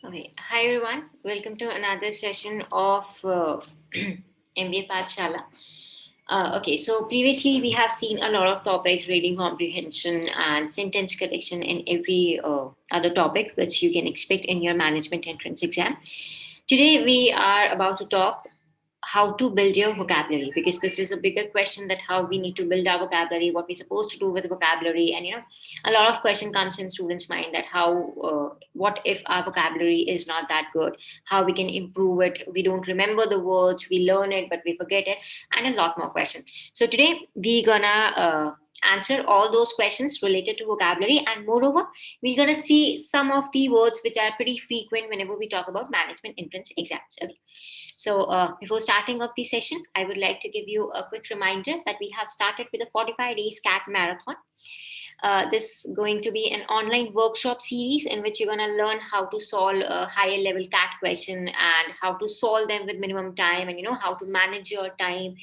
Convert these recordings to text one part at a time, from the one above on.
Okay, hi everyone. Welcome to another session of MBA Pathshala. Okay, so previously we have seen a lot of topics, reading comprehension and sentence correction and every other topic which you can expect in your management entrance exam. Today we are about to talk how to build your vocabulary, because this is a bigger question, that how we need to build our vocabulary, what we're supposed to do with vocabulary. And a lot of question comes in students mind, that how what if our vocabulary is not that good, how we can improve it, we don't remember the words, we learn it but we forget it, and a lot more questions. So today we're gonna answer all those questions related to vocabulary, and moreover we're gonna see some of the words which are pretty frequent whenever we talk about management entrance exams. Okay. So before starting off the session, I would like to give you a quick reminder that we have started with a 45 days CAT marathon. This is going to be an online workshop series in which you're going to learn how to solve a higher level CAT question and how to solve them with minimum time, and how to manage your time,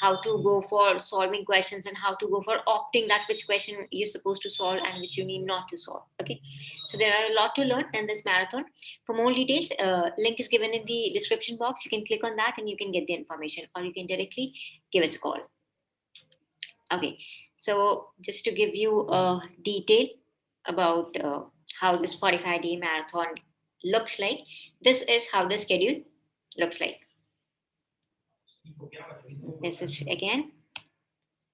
how to go for solving questions, and how to go for opting that which question you're supposed to solve and which you need not to solve. Okay, so there are a lot to learn in this marathon. For more details, link is given in the description box. You can click on that and you can get the information, or you can directly give us a call. Okay, so just to give you a detail about how this 45-day marathon looks like, this is how the schedule looks like. This is again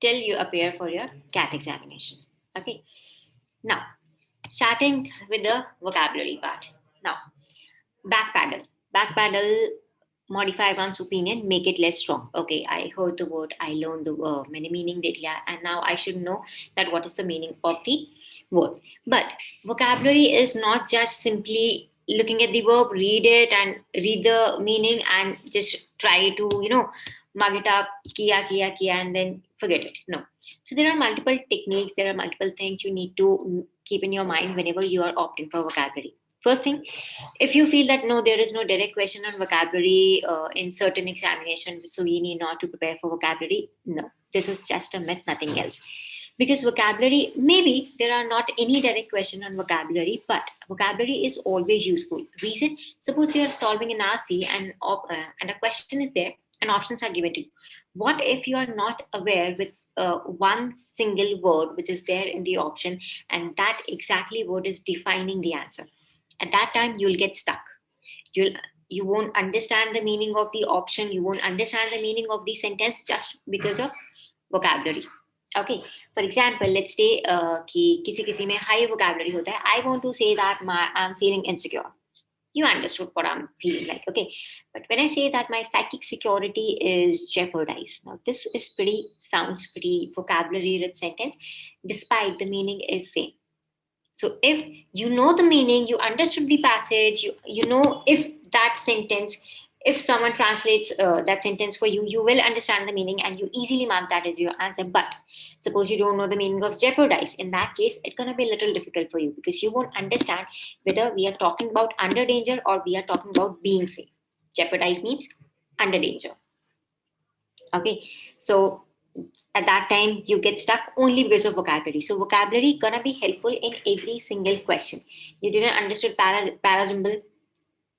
till you appear for your CAT examination. Okay, now starting with the vocabulary part. Now, backpedal, modify one's opinion, make it less strong. Okay, I heard the word, I learned the word, many meaning dekh liya, and now I should know that what is the meaning of the word. But vocabulary is not just simply looking at the verb, read it and read the meaning and just try to mug it up, kiya, and then forget it. No. So there are multiple techniques, there are multiple things you need to keep in your mind whenever you are opting for vocabulary. First thing, if you feel that no, there is no direct question on vocabulary in certain examinations, so we need not to prepare for vocabulary. No, this is just a myth, nothing else. Because vocabulary, maybe there are not any direct question on vocabulary, but vocabulary is always useful. Reason, suppose you are solving an RC and a question is there and options are given to you. What if you are not aware with one single word which is there in the option, and that exactly word is defining the answer? At that time you'll get stuck. You won't understand the meaning of the option, you won't understand the meaning of the sentence just because of vocabulary. Okay, for example, let's say कि किसी में high vocabulary होता है. I want to say that I'm feeling insecure. You understood what I'm feeling like. Okay, but when I say that my psychic security is jeopardized, now this is sounds pretty vocabulary rich sentence, despite the meaning is same. So if you know the meaning, you understood the passage, you know if that sentence, if someone translates that sentence for you, you will understand the meaning and you easily mark that as your answer. But suppose you don't know the meaning of jeopardize. In that case, it's going to be a little difficult for you because you won't understand whether we are talking about under danger or we are talking about being safe. Jeopardize means under danger. Okay, so at that time you get stuck only because of vocabulary. So vocabulary gonna be helpful in every single question. You didn't understood parajumble,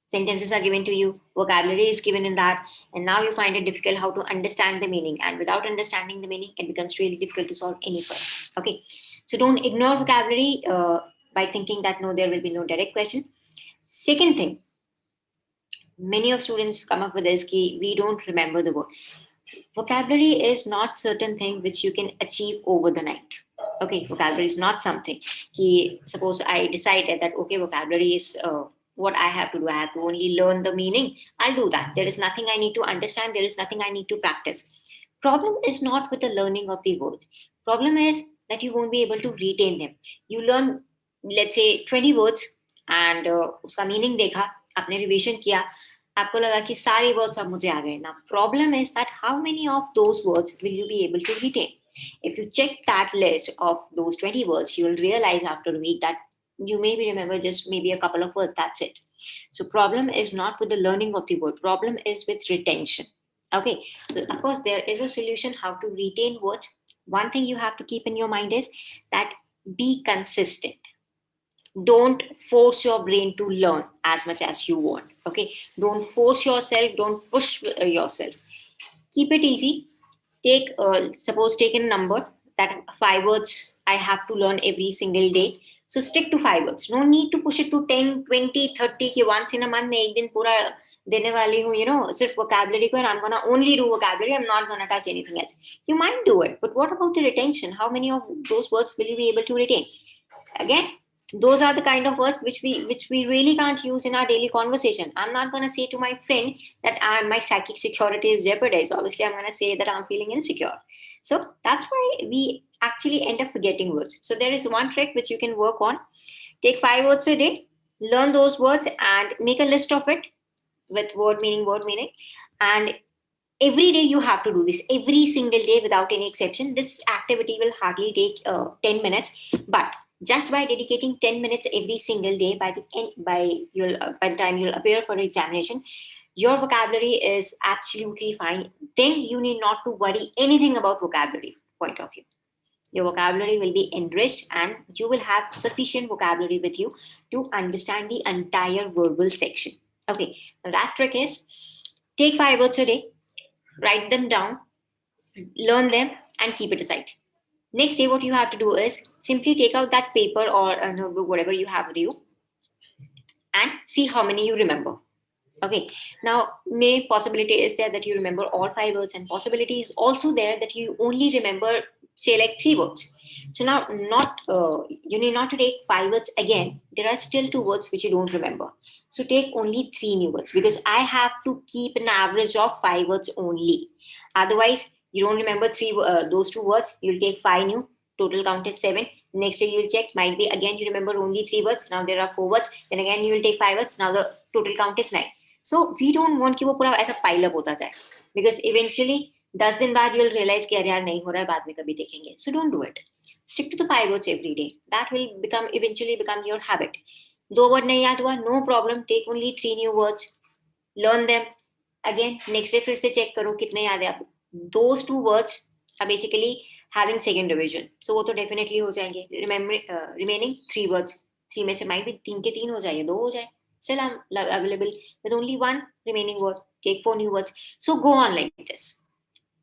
sentences are given to you, vocabulary is given in that, and now you find it difficult how to understand the meaning, and without understanding the meaning it becomes really difficult to solve any question. Okay, so don't ignore vocabulary by thinking that no, there will be no direct question. Second thing, many of students come up with this key, we don't remember the word. Vocabulary is not certain thing which you can achieve over the night. Okay, vocabulary is not something. Suppose I decided that okay, vocabulary is what I have to do. I have to only learn the meaning. I'll do that. There is nothing I need to understand. There is nothing I need to practice. Problem is not with the learning of the words. Problem is that you won't be able to retain them. You learn, let's say 20 words and uska meaning dekha, आपने revision किया. आपको लगा कि सारे words अब मुझे आ गए ना. Problem is that how many of those words will you be able to retain. If you check that list of those 20 words, you will realize after a week that you maybe remember just maybe a couple of words. That's it. So problem is not with the learning of the word. Problem is with retention. Okay. So of course there is a solution how to retain words. One thing you have to keep in your mind is that be consistent. Don't force your brain to learn as much as you want. Okay. Don't force yourself. Don't push yourself. Keep it easy. Take suppose take a number that 5 words I have to learn every single day. So stick to 5 words. No need to push it to 10, 20, 30 कि once in a month मैं एक दिन पूरा देने वाली हूँ, सिर्फ vocabulary को, and I'm gonna only do vocabulary. I'm not gonna touch anything else. You might do it, but what about the retention? How many of those words will you be able to retain? Again, those are the kind of words which we really can't use in our daily conversation. I'm not going to say to my friend that my psychic security is jeopardized. Obviously I'm going to say that I'm feeling insecure. So that's why we actually end up forgetting words. So there is one trick which you can work on. Take 5 words a day, learn those words and make a list of it with word meaning, and every day you have to do this, every single day without any exception. This activity will hardly take 10 minutes, but just by dedicating 10 minutes every single day, by the end, by the time you'll appear for examination, your vocabulary is absolutely fine. Then you need not to worry anything about vocabulary point of view. Your vocabulary will be enriched and you will have sufficient vocabulary with you to understand the entire verbal section. Okay, now that trick is take 5 words a day, write them down, learn them, and keep it aside. Next day, what you have to do is simply take out that paper or a notebook, whatever you have with you, and see how many you remember. Okay, now may possibility is there that you remember all 5 words, and possibility is also there that you only remember say like 3 words. So now not you need not to take 5 words again. There are still 2 words which you don't remember. So take only 3 new words, because I have to keep an average of 5 words only. Otherwise, you don't remember those 2 words. You'll take 5 new. Total count is 7. Next day you will check. Might be again you remember only 3 words. Now there are 4 words. Then again you will take 5 words. Now the total count is 9. So we don't want कि वो पूरा ऐसा pile up होता जाए, because eventually 10 दिन बाद you'll realize कि यार नहीं हो रहा है, बाद में कभी देखेंगे. So don't do it. Stick to the 5 words every day. That will eventually become your habit. 2 word नहीं याद हुआ, no problem. Take only 3 new words. Learn them. Again next day फिर से check करो कितने याद है आपको. Those 2 words are basically having second revision. So वो तो definitely हो जाएंगे. Remaining 3 words. 3 में से might be 3 के 3 हो जाए, 2 हो जाए. Still I'm available with only 1 remaining word. Take 4 new words. So go on like this.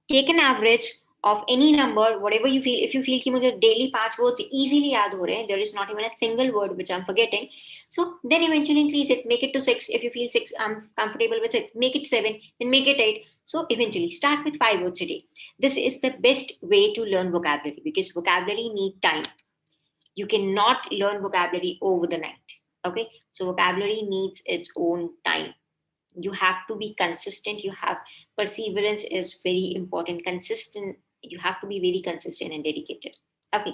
Take an average of any number, whatever you feel. If you feel कि मुझे daily 5 words easily याद हो रहे हैं, there is not even a single word which I'm forgetting, so then eventually increase it, make it to 6. If you feel 6, I'm comfortable with it, make it 7, then make it 8. So eventually start with 5 words a day. This is the best way to learn vocabulary, because vocabulary need time. You cannot learn vocabulary over the night. Okay, so vocabulary needs its own time. You have to be consistent. You have perseverance is very important. Consistent. You have to be very consistent and dedicated. Okay,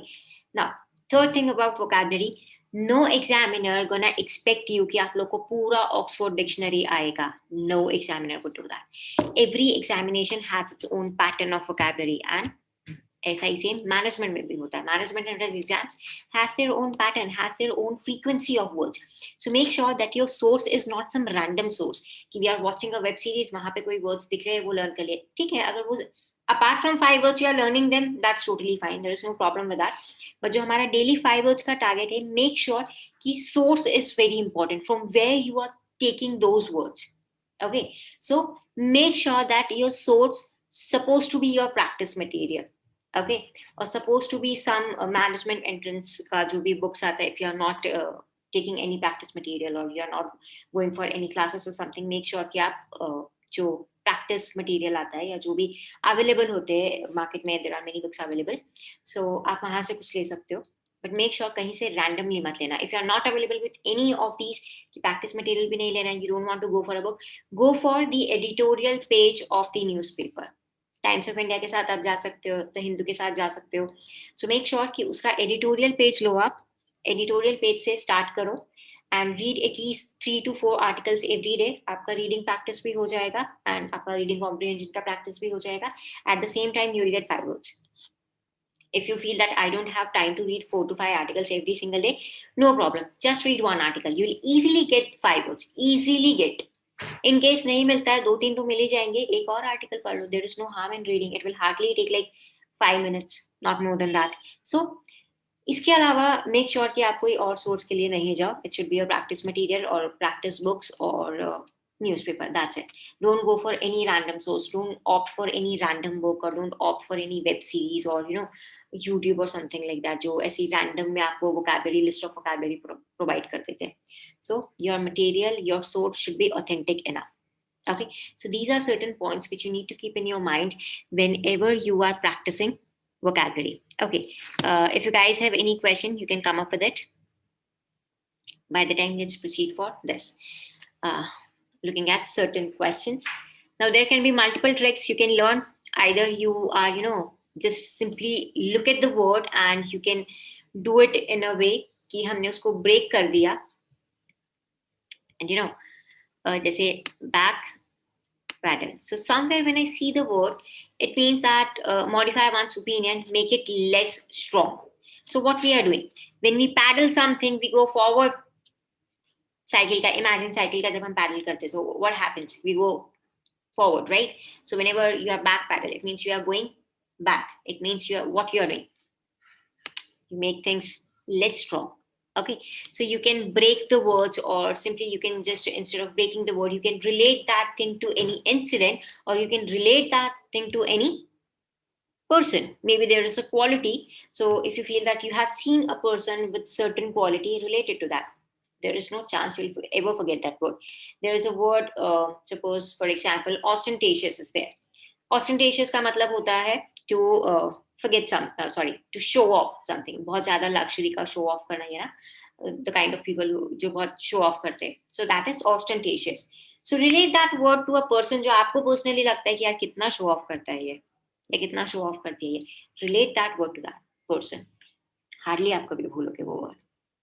now third thing about vocabulary, no examiner gonna expect you कि आप लोग को पूरा Oxford dictionary आएगा. No examiner would do that. Every examination has its own pattern of vocabulary, and ऐसा ही same management में भी होता है. Management entrance exams has their own pattern, has their own frequency of words. So make sure that your source is not some random source कि we are watching a web series, वहां पे कोई words दिख रहे हैं वो learn कर लिए, ठीक है. अगर वो apart from 5 words you are learning them, that's totally fine, there is no problem with that. But जो हमारा डेली 5 words का टारगेट है, मेक श्योर कि source is very important, from where you are taking those words. Okay, so make sure that your source supposed to be your practice material. Okay, or supposed to be some management entrance का जो भी books आता है. If you are not taking any practice material or you are not going for any classes or something, make sure कि आप जो practice material आता है या जो भी available होते हैं market में, there are many books available, so आप वहाँ से कुछ ले सकते हो. But make sure कहीं से randomly मत लेना. If you are not available with any of these, कि practice material भी नहीं लेना, you don't want to go for a book, go for the editorial page of the newspaper. Times of India के साथ आप जा सकते हो, द हिंदू के साथ जा सकते हो. सो मेक श्योर कि उसका एडिटोरियल पेज लो आप. एडिटोरियल पेज से स्टार्ट करो and read at least 3 to 4 articles every day. आपका reading practice भी हो जाएगा and आपका reading comprehension का practice भी हो जाएगा. At the same time, you will get 5 words. If you feel that I don't have time to read 4 to 5 articles every single day, no problem. Just read one article. You will easily get 5 words. Easily get. In case नहीं मिलता है, 2-3 तो मिल ही जाएंगे. एक और article पढ़ लो. There is no harm in reading. It will hardly take like 5 minutes, not more than that. So इसके अलावा मेक श्योर कि आप कोई और सोर्स के लिए नहीं जाओ. It should be your practice material और प्रैक्टिस बुक्स और newspaper. That's it. Don't go for any random source. Don't opt for any random book or don't opt for any web series or YouTube or something like that जो ऐसी random में आपको vocabulary list of vocabulary provide कर देते हैं. So your material, your source should be authentic enough. Okay. So these are certain points which you need to keep in your mind whenever you are practicing vocabulary. Okay. If you guys have any question, you can come up with it. By the time, let's proceed for this. Looking at certain questions. Now, there can be multiple tricks you can learn. Either you are, just simply look at the word and you can do it in a way कि हमने उसको break कर दिया. And जैसे back paddle. So somewhere when I see the word, it means that modify one's opinion, make it less strong. So what we are doing, when we paddle something, we go forward. Cycle ka, imagine cycle ka jab hum paddle karte, so what happens? We go forward, right? So whenever you are back paddle, it means you are going back. It means what you are doing. You make things less strong. Okay, so you can break the words, or simply you can just, instead of breaking the word, you can relate that thing to any incident, or you can relate that thing to any person. Maybe there is a quality. So if you feel that you have seen a person with certain quality related to that, there is no chance you'll ever forget that word. There is a word, suppose for example, ostentatious is there. Ostentatious का मतलब होता है to forget to show off something. बहुत ज़्यादा luxury का show off करना, the kind of people who जो बहुत show off करते हैं. So that is ostentatious. So relate that word to a person जो आपको personally लगता है कि यार कितना show off करता है ये, या कितना show off करती है ये. Relate that word to that person. Hardly आप कभी भूलोगे वो word.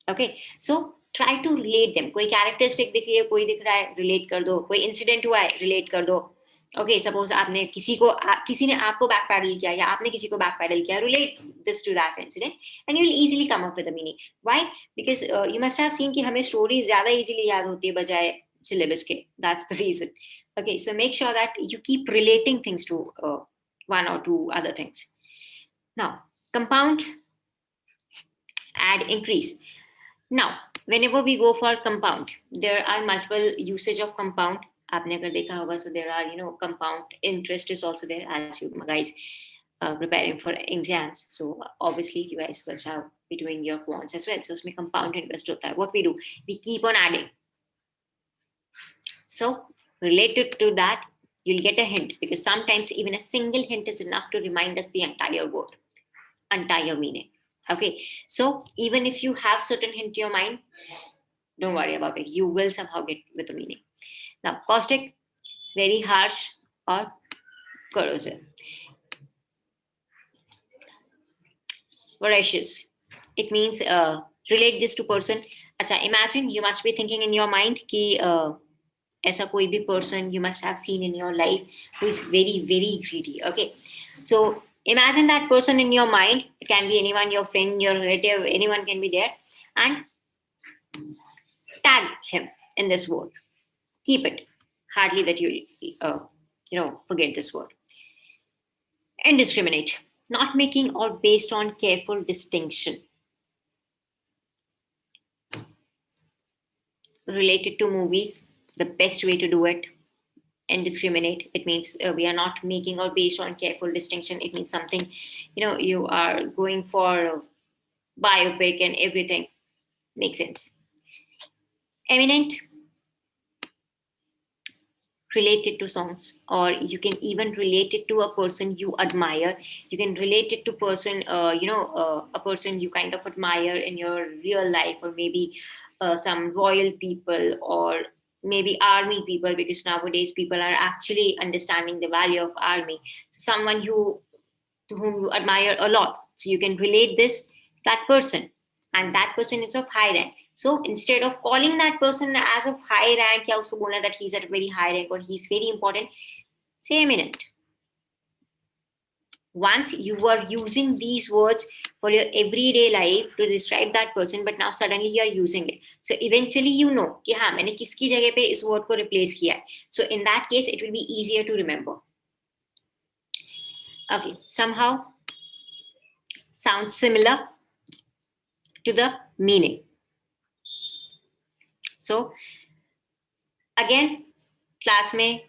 Okay, so try to relate them. कोई characteristic दिख रही है, कोई दिख रहा है, relate कर दो. कोई incident हुआ है, relate कर दो. Okay, suppose आपने किसी ने आपको back paddle किया या आपने किसी को back paddle किया, relate this to that incident and you will easily come up with a meaning. Why? Because you must have seen कि हमें stories ज़्यादा easily याद होती है बजाय syllabus के. That's the reason. Okay, so make sure that you keep relating things to one or two other things. Now, compound, add, increase. Now, whenever we go for compound, there are multiple usage of compound. आपने अगर देखा होगा, so there are, compound interest is also there as you guys preparing for exams. So obviously you guys will have be doing your quants as well. So उसमें compound interest होता है. What we do, we keep on adding. So related to that, you'll get a hint, because sometimes even a single hint is enough to remind us the entire word, entire meaning. Okay, so even if you have certain hint in your mind, don't worry about it. You will somehow get with the meaning. Now, caustic, very harsh or corrosive. Voracious, it means relate this to person. Acha, imagine you must be thinking in your mind कि ऐसा कोई भी person you must have seen in your life who is very, very greedy. Okay, so imagine that person in your mind. It can be anyone, your friend, your relative, anyone can be there, and tag him in this word. Keep it. Hardly that you'll, forget this word. Indiscriminate, not making or based on careful distinction. Related to movies, the best way to do it. Indiscriminate, it means we are not making or based on careful distinction. It means something, you are going for biopic and everything. Makes sense. Eminent, related to songs, or you can even relate it to a person you admire. You can relate it to person, a person you kind of admire in your real life, or maybe some royal people, or maybe army people, because nowadays people are actually understanding the value of army. So someone to whom you admire a lot. So you can relate that person, and that person is of high rank. So instead of calling that person as of high rank या उसको बोलना that he's at a very high rank or he's very important, say eminent. Once you are using these words for your everyday life to describe that person, but now suddenly you are using it, so eventually you know कि हाँ मैंने किसकी जगह पे इस word को replace किया है. So in that case it will be easier to remember. Okay, somehow sounds similar to the meaning. So again, class में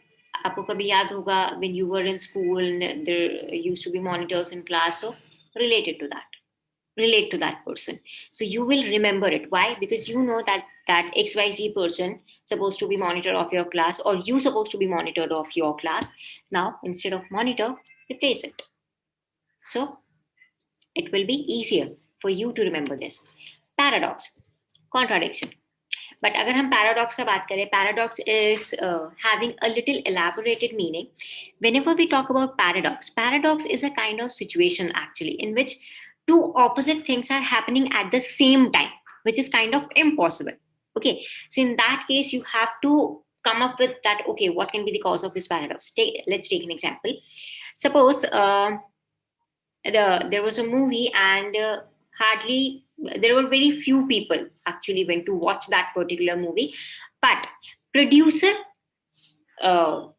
आपको कभी याद होगा when you were in school there used to be monitors in class, so relate to that person, so you will remember it. Why? Because you know that XYZ person supposed to be monitor of your class, or you supposed to be monitor of your class. Now instead of monitor, replace it, so it will be easier for you to remember this. Paradox, contradiction. But अगर हम paradox का बात करें, paradox is having a little elaborated meaning. Whenever we talk about paradox is a kind of situation actually in which two opposite things are happening at the same time, which is kind of impossible. Okay, so in that case, you have to come up with that. Okay, what can be the cause of this paradox? Let's take an example. Suppose there was a movie and hardly there were very few people actually went to watch that particular movie, but producer I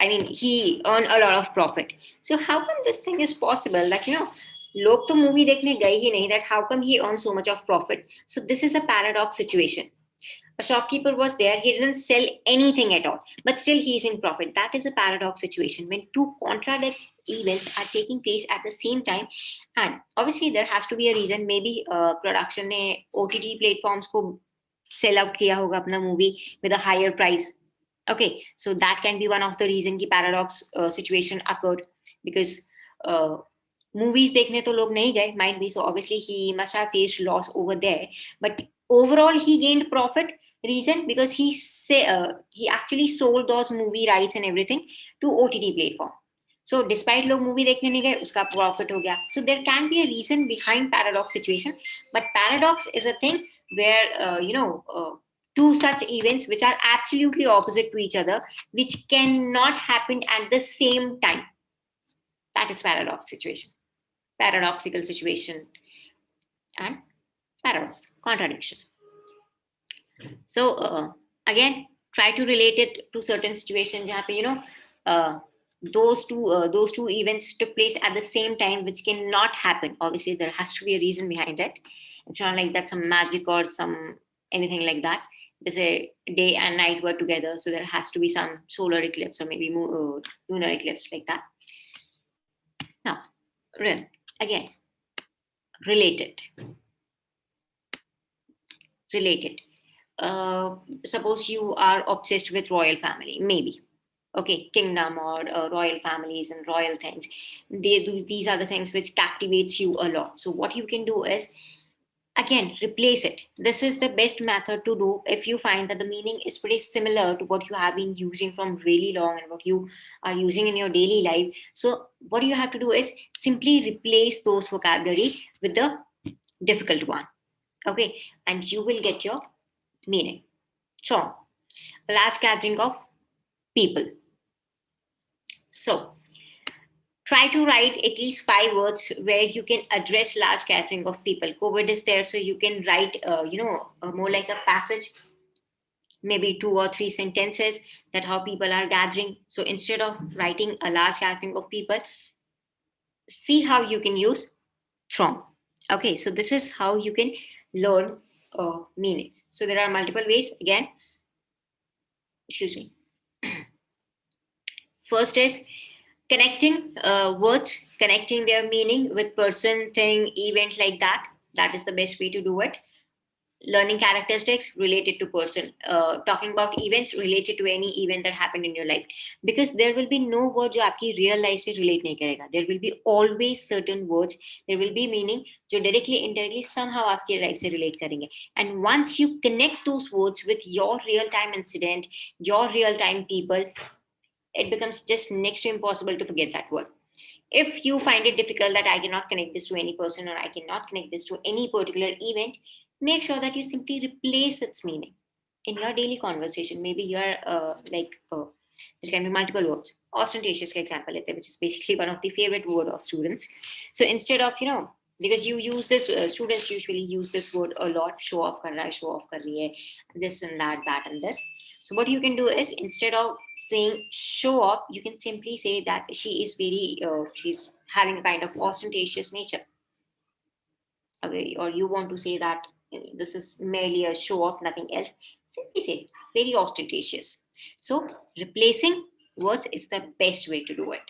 mean he earned a lot of profit. So how come this thing is possible, like लोग तो movie देखने गए ही नहीं, that how come he earned so much of profit? So this is a paradox situation. A shopkeeper was there, he didn't sell anything at all, but still he is in profit. That is a paradox situation when two contradict events are taking place at the same time, and obviously there has to be a reason. Maybe production ने OTT platforms को sell out किया होगा अपना movie with a higher price. Okay, so that can be one of the reason कि paradox situation occurred, because movies देखने तो लोग नहीं गए, might be, so obviously he must have faced loss over there, but overall he gained profit. Reason? Because he actually sold those movie rights and everything to OTT platform. So despite लोग movie देखने नहीं गए, उसका profit हो गया. So there can be a reason behind paradox situation, but paradox is a thing where two such events which are absolutely opposite to each other, which cannot happen at the same time. That is paradox situation, paradoxical situation, and paradox, contradiction. So again, try to relate it to certain situations जहाँ पे those two events took place at the same time, which cannot happen. Obviously there has to be a reason behind it. It's not like that's some magic or some anything like that. There's a day and night were together, so there has to be some solar eclipse or maybe lunar eclipse like that. Now again, related. Suppose you are obsessed with royal family, maybe, okay, kingdom or royal families and royal things. These are the things which captivates you a lot. So what you can do is, again, replace it. This is the best method to do if you find that the meaning is pretty similar to what you have been using from really long and what you are using in your daily life. So what you have to do is simply replace those vocabulary with the difficult one. Okay, and you will get your meaning. So, a large gathering of people. So, try to write at least 5 words where you can address large gathering of people. COVID is there, so you can write, more like a passage, maybe 2 or 3 sentences that how people are gathering. So, instead of writing a large gathering of people, see how you can use from. Okay, so this is how you can learn meanings. So there are multiple ways. Again, excuse me. First is connecting words, connecting their meaning with person, thing, event like that. That is the best way to do it. Learning characteristics related to person, talking about events related to any event that happened in your life, because there will be no word जो आपकी real life से relate नहीं करेगा. There will be always certain words, there will be meaning जो directly indirectly somehow आपकी life से relate करेंगे. And once you connect those words with your real time incident, your real time people, it becomes just next to impossible to forget that word. If you find it difficult that I cannot connect this to any person or I cannot connect this to any particular event, make sure that you simply replace its meaning in your daily conversation. Maybe you're there can be multiple words. Ostentatious, for example, which is basically one of the favorite word of students. So instead of, because you use this, students usually use this word a lot. Show off kar raha hai, show off kar rahi hai, this and that, that and this. So what you can do is, instead of saying show off, you can simply say that she is very, she's having a kind of ostentatious nature. Okay, or you want to say that this is merely a show off, nothing else, simply say very ostentatious. So replacing words is the best way to do it.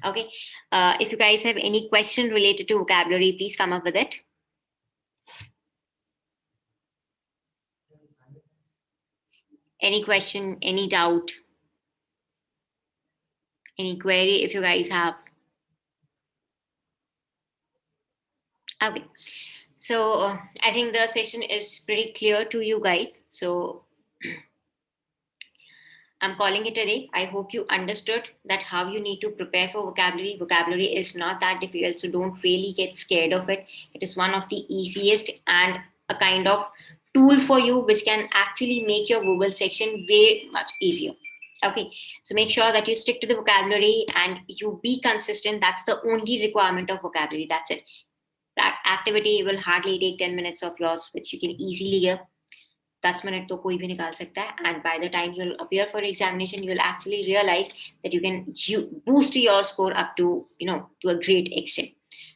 Okay, if you guys have any question related to vocabulary, please come up with it. Any question, any doubt, any query if you guys have. Okay, so I think the session is pretty clear to you guys. So I'm calling it a day. I hope you understood that how you need to prepare for vocabulary. Vocabulary is not that difficult, so don't really get scared of it. It is one of the easiest and a kind of tool for you which can actually make your verbal section way much easier. Okay, so make sure that you stick to the vocabulary and you be consistent. That's the only requirement of vocabulary. That's it. That activity will hardly take 10 minutes of yours, which you can easily give. 10 minute तो कोई भी निकाल सकता है, and by the time you'll appear for examination, you'll actually realize that you boost your score up to, to a great extent.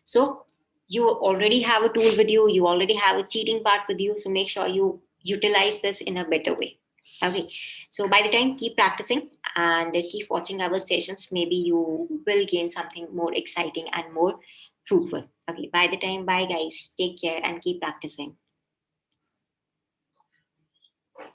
So you already have a tool with you, you already have a cheating part with you, so make sure you utilize this in a better way. Okay, so by the time, keep practicing and keep watching our sessions. Maybe you will gain something more exciting and more fruitful. Okay, by the time, bye guys, take care and keep practicing.